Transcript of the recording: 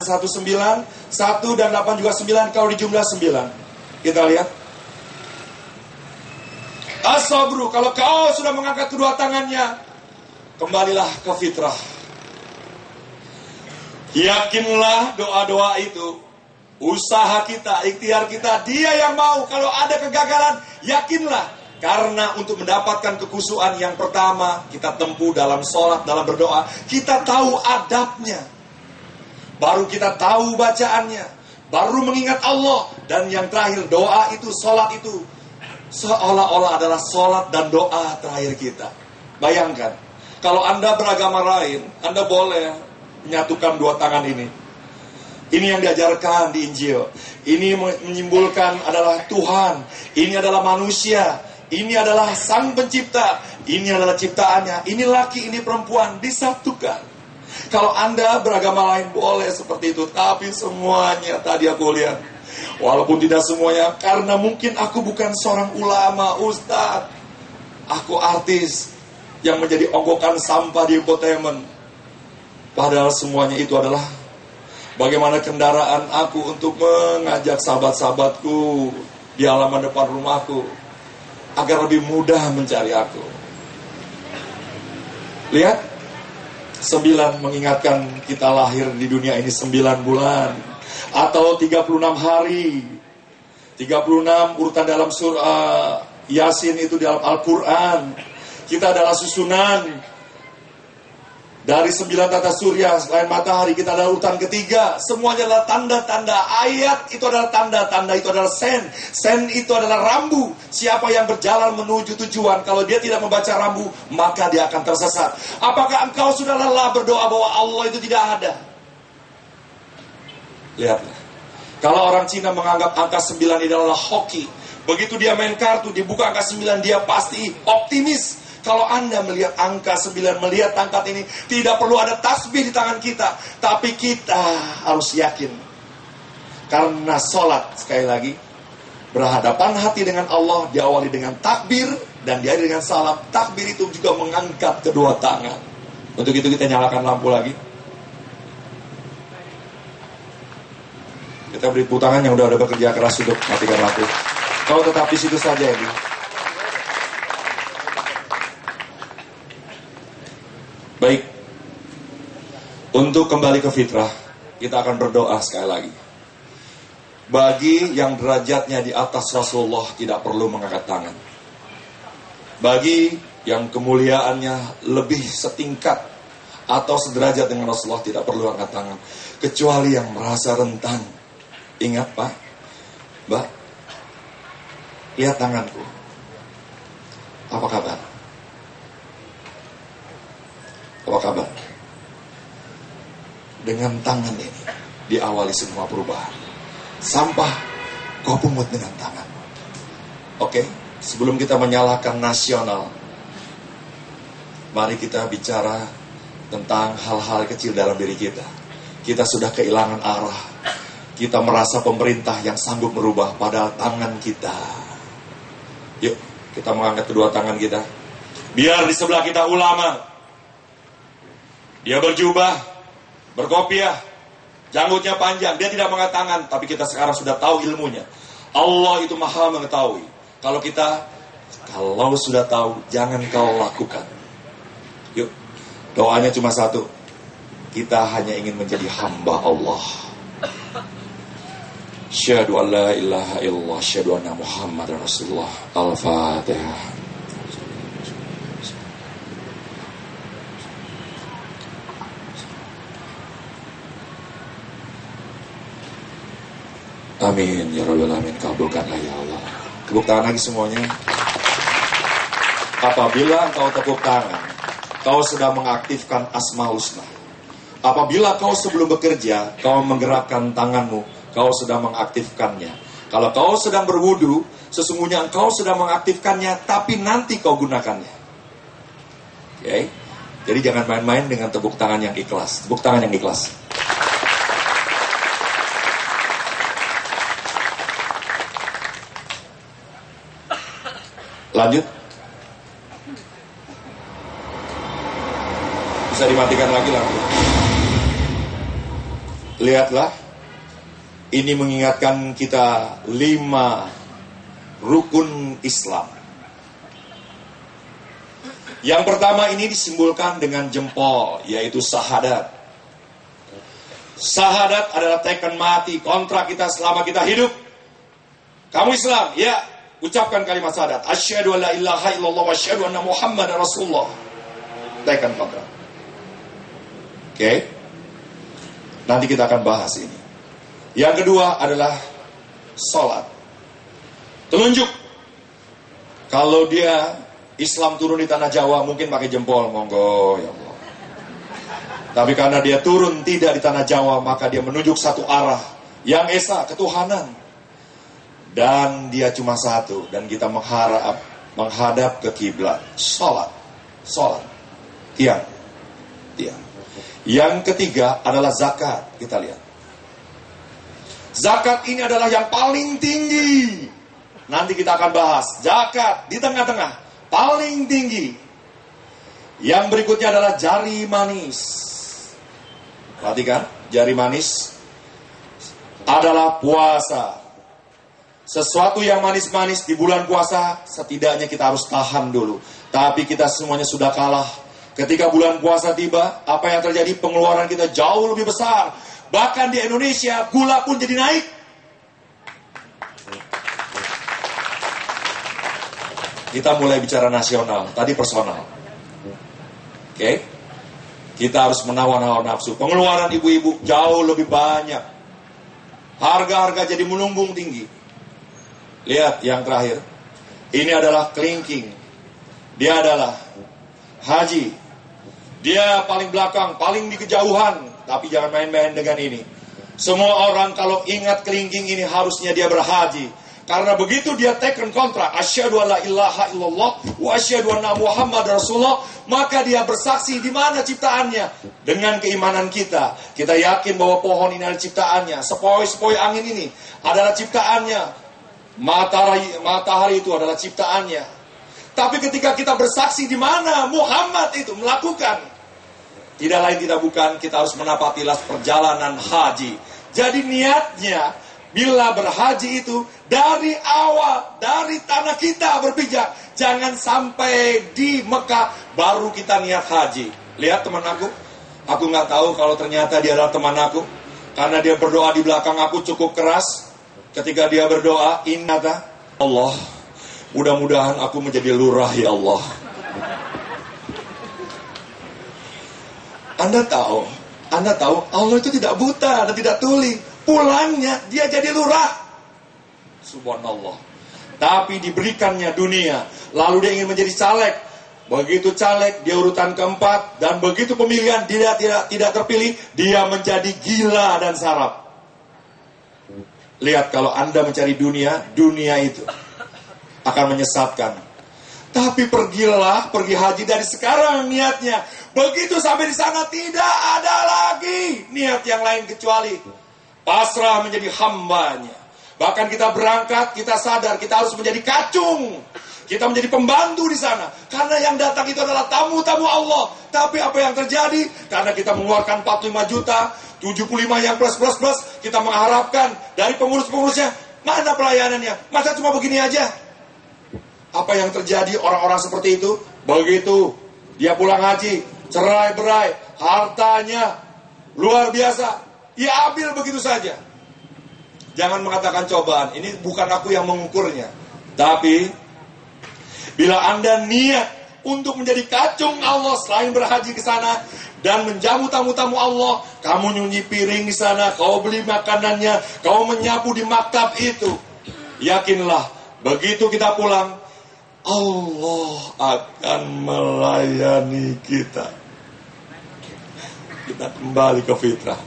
19, 1 dan 8 juga 9, kalau dijumlah 9. Kita lihat. As-sabru, kalau kau sudah mengangkat kedua tangannya, kembalilah ke fitrah. Yakinlah doa-doa itu, usaha kita, ikhtiar kita, dia yang mau. Kalau ada kegagalan, yakinlah. Karena untuk mendapatkan kekhusyuan yang pertama, kita tempuh dalam sholat, dalam berdoa, kita tahu adabnya. Baru kita tahu bacaannya, baru mengingat Allah. Dan yang terakhir, doa itu, sholat itu seolah-olah adalah sholat dan doa terakhir kita. Bayangkan, kalau Anda beragama lain, Anda boleh menyatukan dua tangan ini. Ini yang diajarkan di Injil. Ini menyimpulkan adalah Tuhan. Ini adalah manusia. Ini adalah Sang Pencipta. Ini adalah ciptaannya. Ini laki, ini perempuan, disatukan. Kalau Anda beragama lain boleh seperti itu. Tapi semuanya tadi aku lihat, walaupun tidak semuanya, karena mungkin aku bukan seorang ulama, ustadz, aku artis yang menjadi onggokan sampah di infotainment. Padahal semuanya itu adalah bagaimana kendaraan aku untuk mengajak sahabat-sahabatku di halaman depan rumahku agar lebih mudah mencari aku. Lihat, 9 mengingatkan kita lahir di dunia ini 9 bulan atau 36 hari. 36 urutan dalam surah Yasin itu dalam Al-Quran. Kita adalah susunan dari 9 tata surya selain matahari. Kita adalah urutan ketiga. Semuanya adalah tanda-tanda. Ayat itu adalah tanda-tanda, itu adalah sen. Sen itu adalah rambu. Siapa yang berjalan menuju tujuan, kalau dia tidak membaca rambu, maka dia akan tersesat. Apakah engkau sudah lelah berdoa bahwa Allah itu tidak ada? Lihatlah. Kalau orang Cina menganggap angka 9 ini adalah hoki, begitu dia main kartu, dibuka angka 9, dia pasti optimis. Kalau Anda melihat angka 9, melihat tangkat ini, tidak perlu ada tasbih di tangan kita. Tapi kita harus yakin. Karena sholat, sekali lagi, berhadapan hati dengan Allah, diawali dengan takbir, dan diakhiri dengan salam. Takbir itu juga mengangkat kedua tangan. Untuk itu kita nyalakan lampu lagi. Kita beri tepuk tangan yang udah bekerja keras untuk matikan lampu. Kau tetap di situ saja ya. Baik, untuk kembali ke fitrah, kita akan berdoa sekali lagi. Bagi yang derajatnya di atas Rasulullah, tidak perlu mengangkat tangan. Bagi yang kemuliaannya lebih setingkat atau sederajat dengan Rasulullah, tidak perlu angkat tangan. Kecuali yang merasa rentan. Ingat Pak, Mbak, lihat tanganku. Apa kabar? Apa kabar? Dengan tangan ini diawali semua perubahan. Sampah kau pungut dengan tangan. Oke, sebelum kita menyalahkan nasional, mari kita bicara tentang hal-hal kecil dalam diri kita. Kita sudah kehilangan arah. Kita merasa pemerintah yang sanggup merubah, padahal tangan kita. Yuk, kita mengangkat kedua tangan kita. Biar di sebelah kita ulama. Dia berjubah, berkopiah, janggutnya panjang. Dia tidak mengangkat tangan, tapi kita sekarang sudah tahu ilmunya. Allah itu maha mengetahui. Kalau sudah tahu, jangan kau lakukan. Yuk, doanya cuma satu. Kita hanya ingin menjadi hamba Allah. Asyhadu an la ilaha illallah, asyhadu anna Muhammadar Rasulullah. Al-Fatihah. Amin, ya Rabbal Alamin, kabulkanlah ya Allah. Tepuk tangan lagi semuanya. Apabila kau tepuk tangan, kau sedang mengaktifkan Asmaul Husna. Apabila kau sebelum bekerja, kau menggerakkan tanganmu, kau sedang mengaktifkannya. Kalau kau sedang berwudu, sesungguhnya kau sedang mengaktifkannya, tapi nanti kau gunakannya. Oke? Jadi jangan main-main dengan tepuk tangan yang ikhlas. Tepuk tangan yang ikhlas. Lanjut. Bisa dimatikan lagi lampu. lihatlah, ini mengingatkan kita 5 rukun Islam. Yang pertama ini disimbolkan dengan jempol, yaitu syahadat. Syahadat adalah teken mati, kontrak kita selama kita hidup. Kamu Islam, ya, ucapkan kalimat syahadat. Asyhadu an la ilaha illallah wa asyhadu anna Muhammadar Rasulullah. Teken kontrak. Oke. Nanti kita akan bahas ini. Yang kedua adalah sholat. Telunjuk. Kalau dia Islam turun di tanah Jawa mungkin pakai jempol, monggo ya Allah. Tapi karena dia turun tidak di tanah Jawa, maka dia menunjuk satu arah yang esa, ketuhanan. Dan dia cuma satu, dan kita menghadap ke kiblat. Sholat. Tiang. Yang ketiga adalah zakat. Kita lihat. Zakat ini adalah yang paling tinggi. Nanti kita akan bahas. Zakat di tengah-tengah. Paling tinggi. Yang berikutnya adalah jari manis. Perhatikan, jari manis adalah puasa. Sesuatu yang manis-manis di bulan puasa, setidaknya kita harus tahan dulu. Tapi kita semuanya sudah kalah. Ketika bulan puasa tiba, apa yang terjadi? Pengeluaran kita jauh lebih besar. Bahkan di Indonesia, gula pun jadi naik. Kita mulai bicara nasional, tadi personal. Oke? Kita harus menawan hawa nafsu. Pengeluaran ibu-ibu jauh lebih banyak. Harga-harga jadi melumbung tinggi. Lihat yang terakhir. Ini adalah kelingking. Dia adalah haji. Dia paling belakang, paling di kejauhan. Tapi jangan main-main dengan ini. Semua orang kalau ingat kelingking ini harusnya dia berhaji. Karena begitu dia teken kontrak, asyhadu alla ilaha illallah wa asyhadu anna Muhammadar Rasulullah, maka dia bersaksi di mana ciptaannya. Dengan keimanan kita, kita yakin bahwa pohon ini adalah ciptaannya, sepoi-sepoi angin ini adalah ciptaannya, matahari itu adalah ciptaannya. Tapi ketika kita bersaksi di mana Muhammad itu melakukan, tidak lain tidak bukan, kita harus menapatilah perjalanan haji. Jadi niatnya bila berhaji itu dari awal, dari tanah kita berpijak. Jangan sampai di Mekah baru kita niat haji. Lihat teman aku nggak tahu kalau ternyata dia adalah teman aku. Karena dia berdoa di belakang aku cukup keras. Ketika dia berdoa, inna Allah, mudah-mudahan aku menjadi lurah ya Allah. Anda tahu Allah itu tidak buta dan tidak tuli. Pulangnya dia jadi lurah. Subhanallah. Tapi diberikannya dunia. Lalu dia ingin menjadi caleg. Begitu caleg dia urutan keempat. Dan begitu pemilihan dia tidak terpilih, dia menjadi gila dan sarap. Lihat, kalau Anda mencari dunia itu akan menyesatkan. Tapi pergi haji dari sekarang niatnya. Begitu sampai di sana tidak ada lagi niat yang lain kecuali pasrah menjadi hambanya. Bahkan kita berangkat, kita sadar kita harus menjadi kacung. Kita menjadi pembantu di sana. Karena yang datang itu adalah tamu-tamu Allah. Tapi apa yang terjadi? Karena kita mengeluarkan 45 juta, 75 yang plus, kita mengharapkan dari pengurus-pengurusnya, mana pelayanannya? Masa cuma begini aja? Apa yang terjadi orang-orang seperti itu? Begitu dia pulang haji, cerai-berai, hartanya luar biasa. Ia ambil begitu saja. Jangan mengatakan cobaan. Ini bukan aku yang mengukurnya. Tapi bila Anda niat untuk menjadi kacung Allah selain berhaji ke sana dan menjamu tamu-tamu Allah, kamu nyunyi piring di sana, kau beli makanannya, kau menyapu di maktab itu, yakinlah begitu kita pulang, Allah akan melayani kita. Kita kembali ke fitrah.